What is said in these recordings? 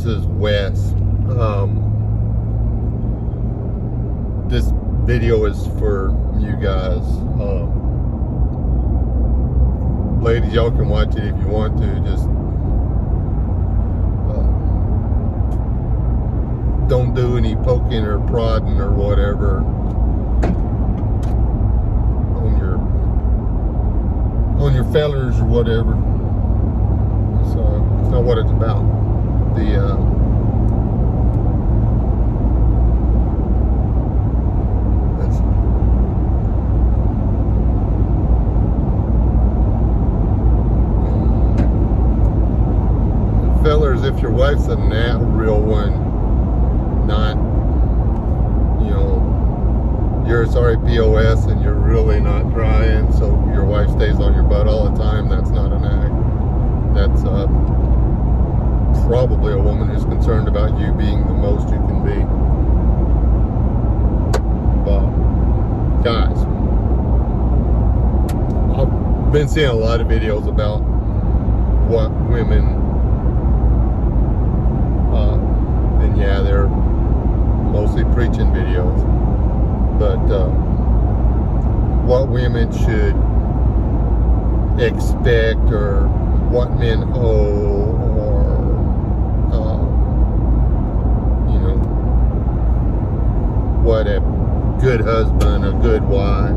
this is Wes. This video is for you guys. Ladies, y'all can watch it if you want to. Just don't do any poking or prodding or whatever on your fellers or whatever. So it's not what it's about. Fellers, if your wife's a real one, not, you're a sorry POS and you're really not trying, so your wife stays on your butt all the time, that's not an act. That's probably a woman who's concerned about you being the most you can be. But, guys, I've been seeing a lot of videos about what women, and yeah, they're mostly preaching videos, but what women should expect, or what men owe, or what a good husband, a good wife,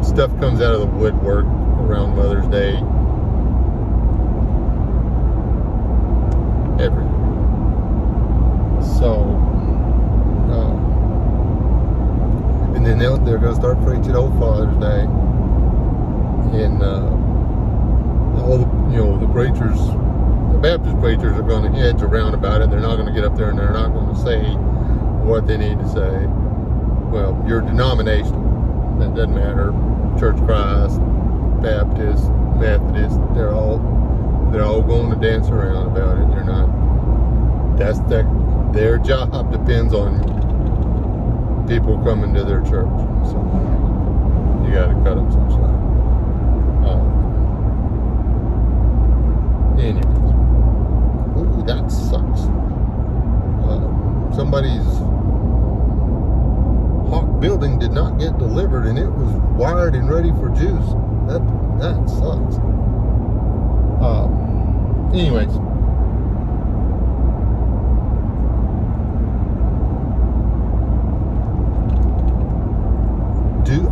stuff comes out of the woodwork around Mother's Day. Everything. So, and then they're going to start preaching old Father's Day, and all the preachers, the Baptist preachers, are going to hedge around about it. They're not going to get up there and they're not going to say what they need to say. Well, your denomination, that doesn't matter. Church of Christ, Baptist, Methodist, they're all going to dance around about it. They're not. Their job depends on people coming to their church. So you got to cut them some slack. Anyways, ooh, that sucks. Somebody's hawk building did not get delivered, and it was wired and ready for juice. That sucks. Anyways,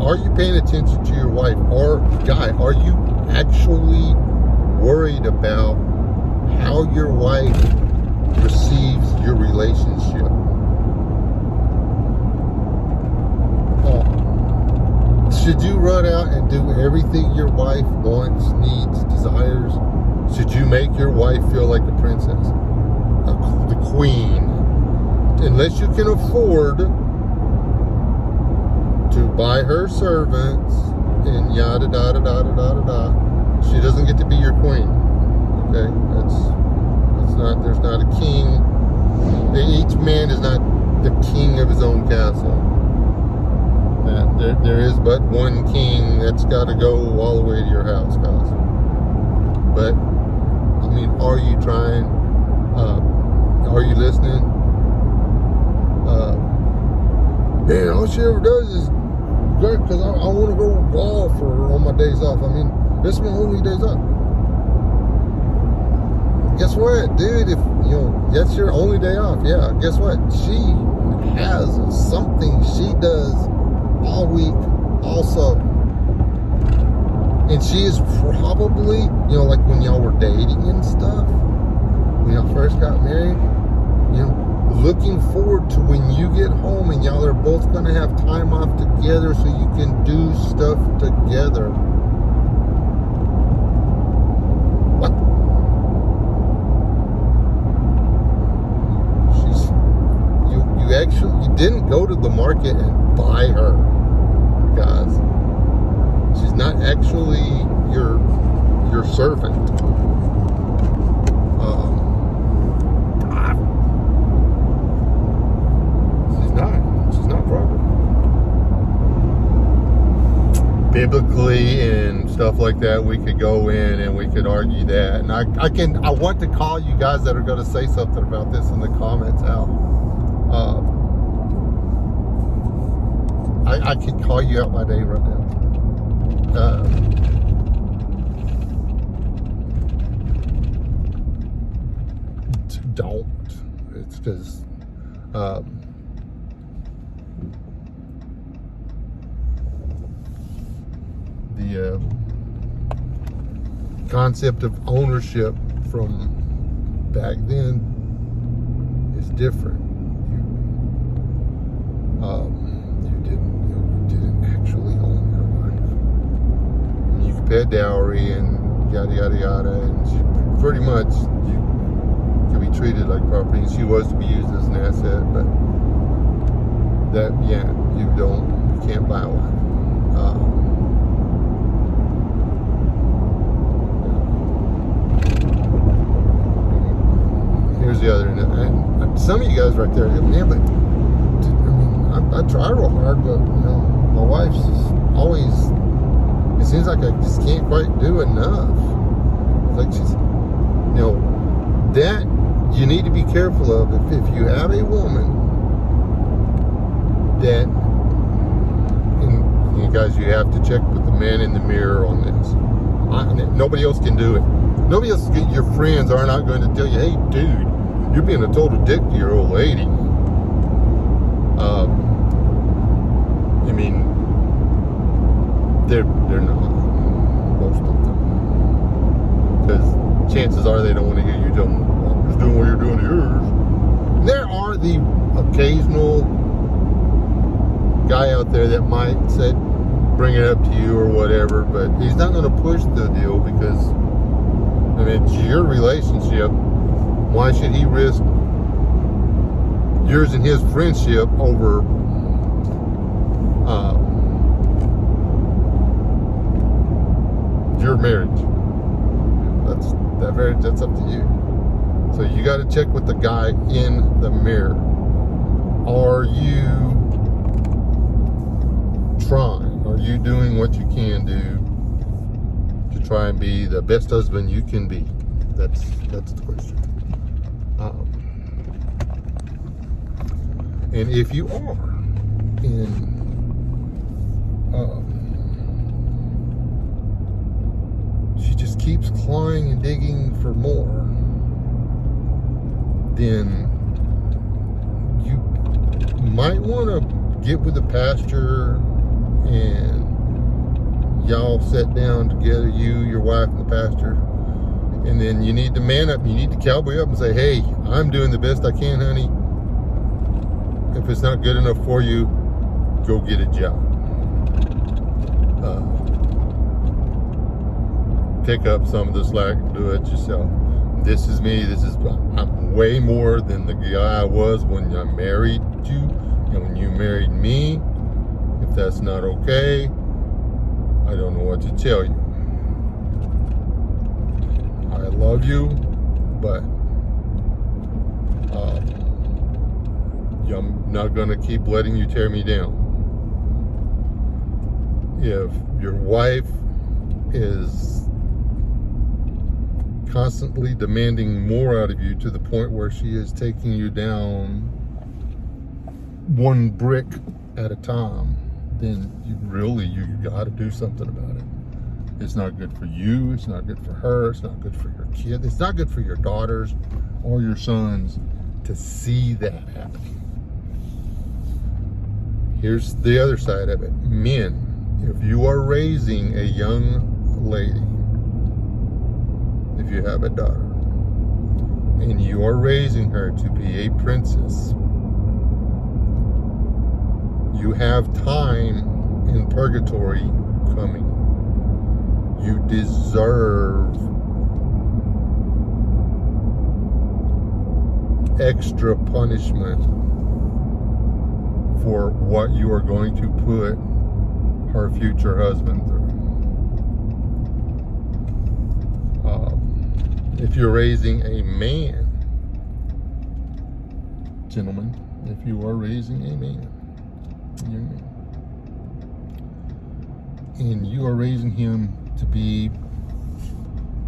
are you paying attention to your wife? Or guy, are you actually worried about how your wife receives your relationship? Should you run out and do everything your wife wants, needs, desires? Should you make your wife feel like a princess, the queen? Unless you can afford to buy her servants and yada da da da da da da, she doesn't get to be your queen. Okay, that's not. There's not a king. Each man is not the king of his own castle. There is but one king that's got to go all the way to your house, guys. But I mean, are you trying? Are you listening? Man, all she ever does is great because I want to go golf or on my days off. I mean, this is my only days off. Guess what, dude? If that's your only day off, yeah. Guess what? She has something she does all week, also. And she is probably, like when y'all were dating and stuff, when y'all first got married, looking forward to when you get home and y'all are both going to have time off together so you can do stuff together. What? You didn't go to the market and buy her, guys. She's not actually your servant. She's not proper. biblically and stuff like that, we could go in and we could argue that. And I want to call you guys that are going to say something about this in the comments out. I can call you out by name right now. Don't. It's just the concept of ownership from back then is different. You didn't actually own your wife. You could pay a dowry and yada yada yada, and she pretty much you could be treated like property. And she was to be used as an asset, but that you can't buy a wife. Here's the other, and some of you guys right there, man, but I try real hard, but my wife's always, it seems like I just can't quite do enough. Like she's, that you need to be careful of. If you have a woman that, and you guys, you have to check with the man in the mirror on this. Nobody else can do it. Nobody else, your friends are not going to tell you, hey, dude, you're being a total dick to your old lady. I mean, they're not, most of them. Because chances are they don't want to hear you tell them, well, I'm just doing what you're doing to yours. There are the occasional guy out there that might say, bring it up to you or whatever, but he's not going to push the deal because, I mean, it's your relationship. Why should he risk yours and his friendship over your marriage? That's up to you. So you got to check with the guy in the mirror. Are you trying? Are you doing what you can do to try and be the best husband you can be? That's the question. And if you are, and she just keeps clawing and digging for more, then you might want to get with the pastor and y'all sit down together, you, your wife, and the pastor, and then you need to man up. You need to cowboy up and say, hey, I'm doing the best I can, honey. If it's not good enough for you, go get a job. Pick up some of the slack, do it yourself. This is me. I'm way more than the guy I was when I married you and when you married me. If that's not okay, I don't know what to tell you. I love you, but I'm not going to keep letting you tear me down. If your wife is constantly demanding more out of you to the point where she is taking you down one brick at a time, then you got to do something about it. It's not good for you. It's not good for her. It's not good for your kid. It's not good for your daughters or your sons to see that happen. Here's the other side of it. Men, if you are raising a young lady, if you have a daughter, and you are raising her to be a princess, you have time in purgatory coming. You deserve extra punishment for what you are going to put her future husband through. If you're raising a man, gentlemen, if you are raising a man, young and you are raising him to be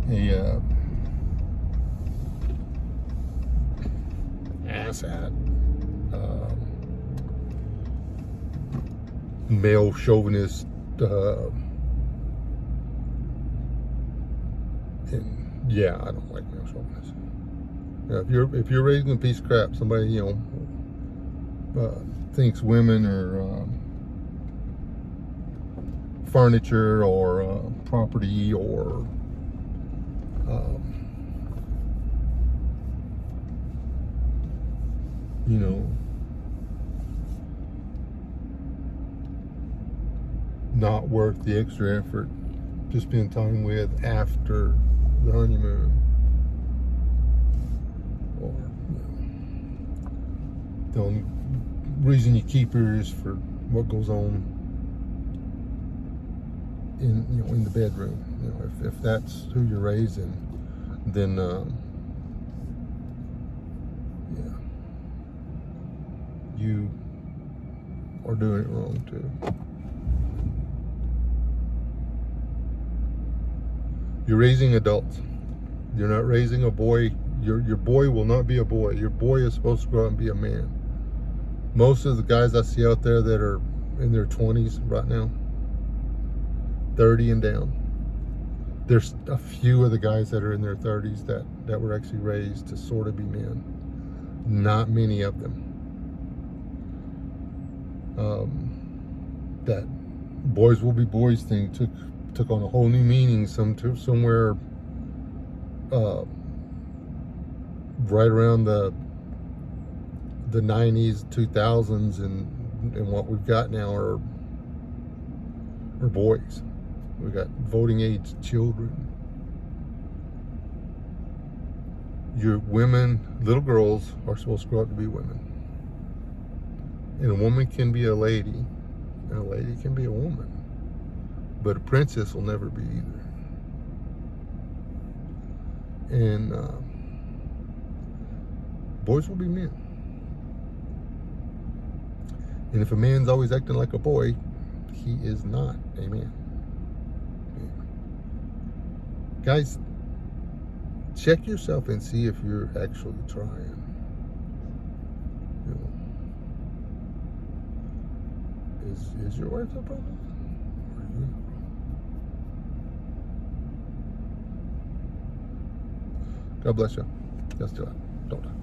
a asshat, male chauvinist, and yeah, I don't like male chauvinists. If you're raising a piece of crap, somebody thinks women are furniture or property or not worth the extra effort to spend time with after the honeymoon, or the only reason you keep her is for what goes on in the bedroom. If that's who you're raising, then you are doing it wrong too. You're raising adults. You're not raising a boy. Your boy will not be a boy. Your boy is supposed to grow out and be a man. Most of the guys I see out there that are in their 20s right now, 30 and down, there's a few of the guys that are in their 30s that were actually raised to sort of be men. Not many of them. That boys will be boys thing took on a whole new meaning somewhere right around the 90s, 2000s, and what we've got now are boys. We've got voting age children. Your women, little girls, are supposed to grow up to be women. And a woman can be a lady, and a lady can be a woman. But a princess will never be either. And boys will be men. And if a man's always acting like a boy, he is not a man. Guys, check yourself and see if you're actually trying. Is your wife the problem? Or are you the problem? God bless you. Let's do it. Don't die.